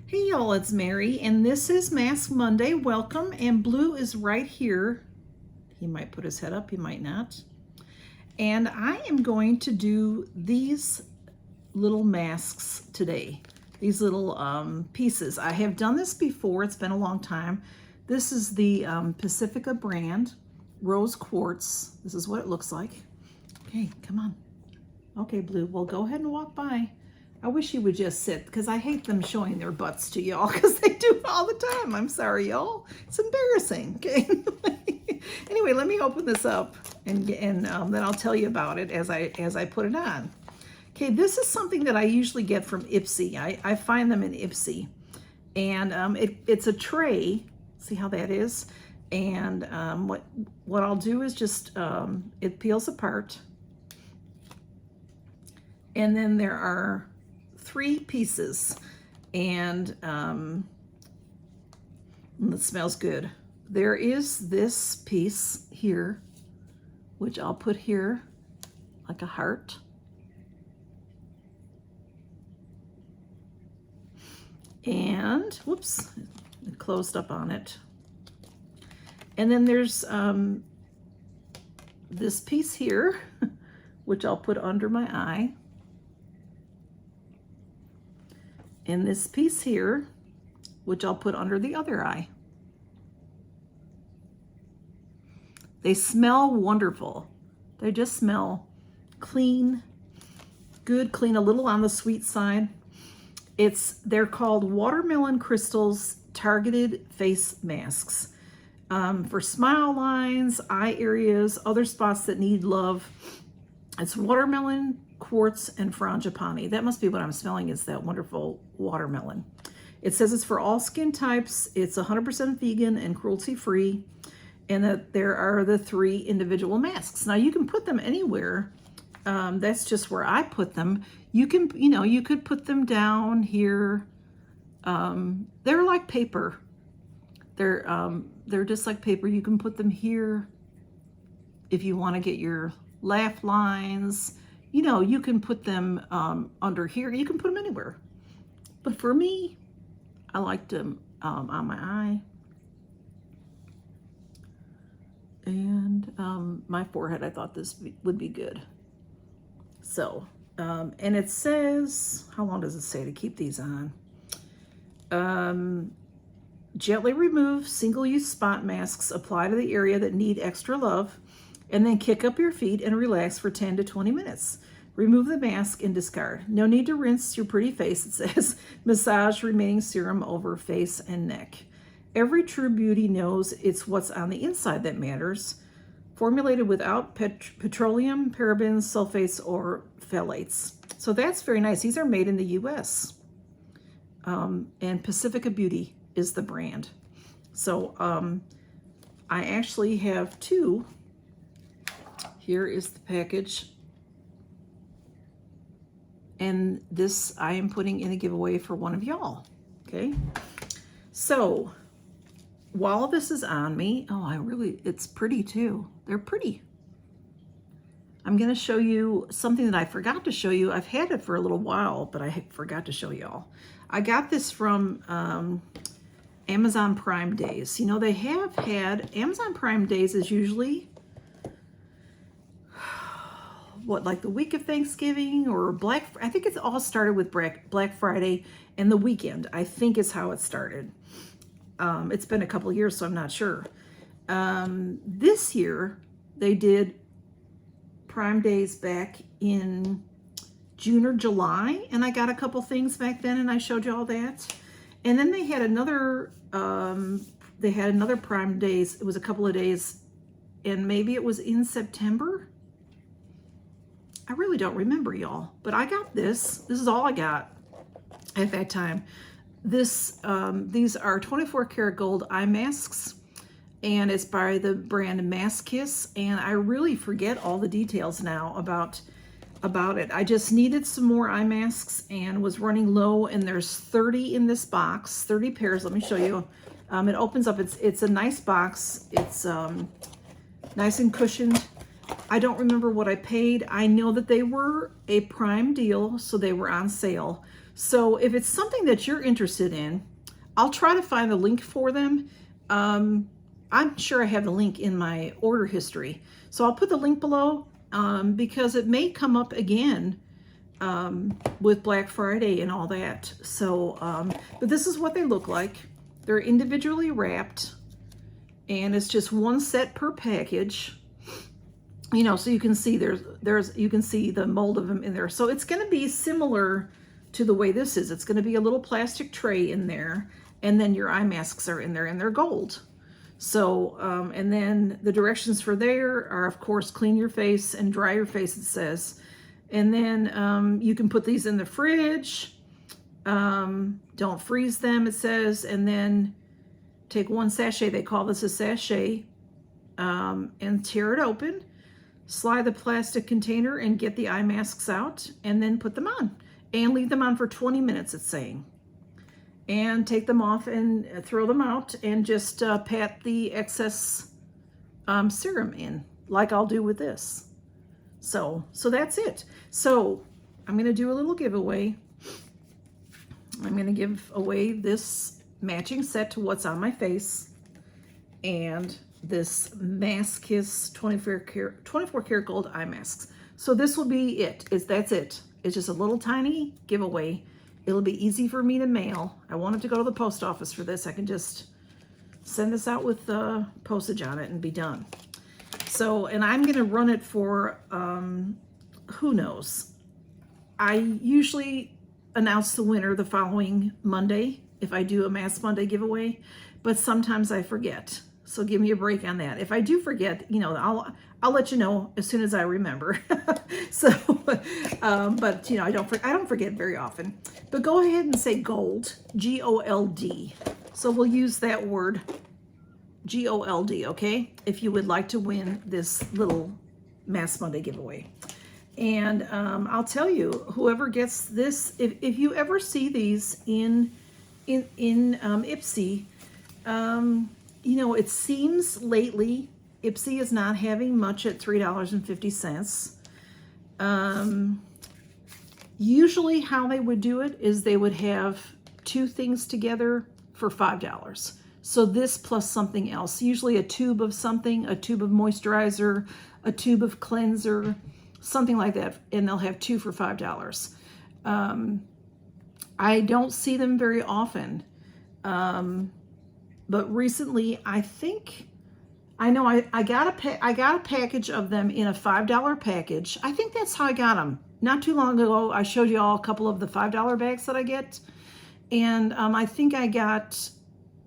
Hey y'all, it's Mary, and this is Mask Monday. Welcome, and Blue is right here. He might put his head up, he might not. And I am going to do these little masks today. These little pieces. I have done this before, it's been a long time. This is the Pacifica brand, Rose Quartz. This is what it looks like. Okay, come on. Okay, Blue, well go ahead and walk by. I wish you would just sit, because I hate them showing their butts to y'all, because they do it all the time. I'm sorry, y'all. It's embarrassing, okay? Anyway, let me open this up, and then I'll tell you about it as I put it on. Okay, this is something that I usually get from Ipsy. I find them in Ipsy. And it's a tray. See how that is? And what I'll do is just, it peels apart. And then there are 3 pieces, and it smells good. There is this piece here, which I'll put here like a heart. And, whoops, it closed up on it. And then there's this piece here, which I'll put under my eye. And this piece here, which I'll put under the other eye. They smell wonderful. They just smell clean, good, clean, a little on the sweet side. They're called Watermelon Crystals Targeted Face Masks. For smile lines, eye areas, other spots that need love. It's watermelon, quartz, and frangipani. That must be what I'm smelling, is that wonderful watermelon. It says it's for all skin types. It's 100% vegan and cruelty-free, and that there are the 3 individual masks. Now you can put them anywhere. That's just where I put them. You can, you could put them down here. They're like paper. They're just like paper. You can put them here if you want to get your laugh lines. You can put them under here. You can put them anywhere. But for me, I like them on my eye and my forehead. I thought this would be good. So, and it says, how long does it say to keep these on? Gently remove single-use spot masks, apply to the area that need extra love, and then kick up your feet and relax for 10 to 20 minutes. Remove the mask and discard. No need to rinse your pretty face, it says. Massage remaining serum over face and neck. Every true beauty knows it's what's on the inside that matters. Formulated without petroleum, parabens, sulfates, or phthalates. So that's very nice. These are made in the US. And Pacifica Beauty is the brand. So I actually have 2. Here is the package. And this I am putting in a giveaway for one of y'all. Okay. So while this is on me, it's pretty too. They're pretty. I'm going to show you something that I forgot to show you. I've had it for a little while, but I forgot to show y'all. I got this from Amazon Prime Days. They have had, Amazon Prime Days is usually like the week of Thanksgiving or I think it's all started with Black Friday and the weekend, I think is how it started. It's been a couple of years, so I'm not sure. This year, they did Prime Days back in June or July, and I got a couple things back then, and I showed you all that. And then they had another Prime Days. It was a couple of days, and maybe it was in September. I really don't remember, y'all, but I got this. This is all I got at that time. These are 24 karat gold eye masks, and it's by the brand Mask Kiss, and I really forget all the details now about it. I just needed some more eye masks and was running low, and there's 30 in this box, 30 pairs. Let me show you. It opens up. It's a nice box. It's nice and cushioned. I don't remember what I paid. I know that they were a prime deal, so they were on sale. So if it's something that you're interested in, I'll try to find the link for them. I'm sure I have the link in my order history. So I'll put the link below because it may come up again with Black Friday and all that. So, but this is what they look like. They're individually wrapped, and it's just one set per package. You know, so you can see you can see the mold of them in there. So it's going to be similar to the way this is. It's going to be a little plastic tray in there, and then your eye masks are in there, and they're gold. So, and then the directions for there are, of course, clean your face and dry your face, it says. And then you can put these in the fridge. Don't freeze them, it says. And then take one sachet, they call this a sachet, and tear it open. Slide the plastic container and get the eye masks out, and then put them on. And leave them on for 20 minutes, it's saying. And take them off and throw them out, and just pat the excess serum in, like I'll do with this. So that's it. So I'm going to do a little giveaway. I'm going to give away this matching set to what's on my face, and this Mask Kiss 24 karat gold eye masks. So this will be it. That's it. It's just a little tiny giveaway. It'll be easy for me to mail. I won't have to go to the post office for this. I can just send this out with postage on it and be done. So, and I'm going to run it for, who knows? I usually announce the winner the following Monday if I do a Mask Monday giveaway, but sometimes I forget. So give me a break on that. If I do forget, you know, I'll let you know as soon as I remember. So, but you know, I don't forget very often. But go ahead and say gold, G-O-L-D. So we'll use that word, G-O-L-D, okay? If you would like to win this little Mask Monday giveaway. And I'll tell you, whoever gets this, if you ever see these in Ipsy, you know, it seems lately Ipsy is not having much at $3.50. Usually how they would do it is they would have two things together for $5. So this plus something else, usually a tube of something, a tube of moisturizer, a tube of cleanser, something like that, and they'll have two for $5. I don't see them very often. But recently, I know I got a package of them in a $5 package. I think that's how I got them. Not too long ago, I showed you all a couple of the $5 bags that I get. And I think I got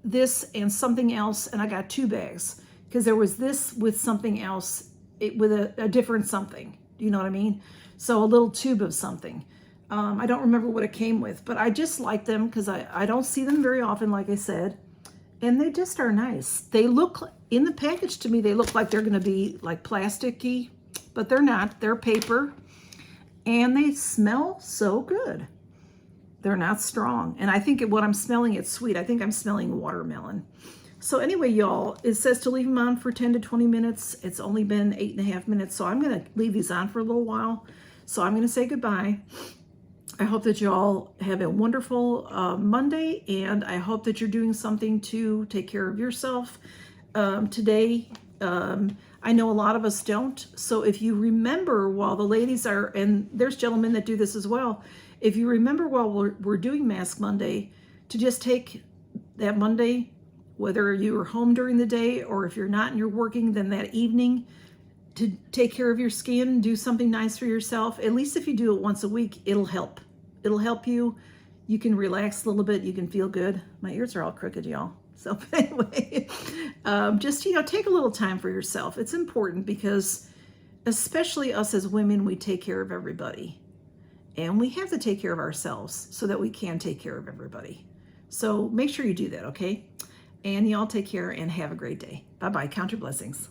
this and something else, and I got two bags. Because there was this with something else, with a different something. Do you know what I mean? So a little tube of something. I don't remember what it came with, but I just like them because I don't see them very often, like I said. And they just are nice. They look, in the package to me, they look like they're going to be like plasticky, but they're not. They're paper. And they smell so good. They're not strong. And I think what I'm smelling, it's sweet. I think I'm smelling watermelon. So anyway, y'all, it says to leave them on for 10 to 20 minutes. It's only been 8.5 minutes, so I'm going to leave these on for a little while. So I'm going to say goodbye. I hope that you all have a wonderful Monday, and I hope that you're doing something to take care of yourself today. I know a lot of us don't, so if you remember while the ladies are, and there's gentlemen that do this as well, if you remember while we're doing Mask Monday, to just take that Monday, whether you're home during the day or if you're not and you're working, then that evening, to take care of your skin, do something nice for yourself. At least if you do it once a week, it'll help. It'll help you. You can relax a little bit. You can feel good. My ears are all crooked, y'all. So anyway, just, you know, take a little time for yourself. It's important because especially us as women, we take care of everybody. And we have to take care of ourselves so that we can take care of everybody. So make sure you do that, okay? And y'all take care and have a great day. Bye-bye. Count your blessings.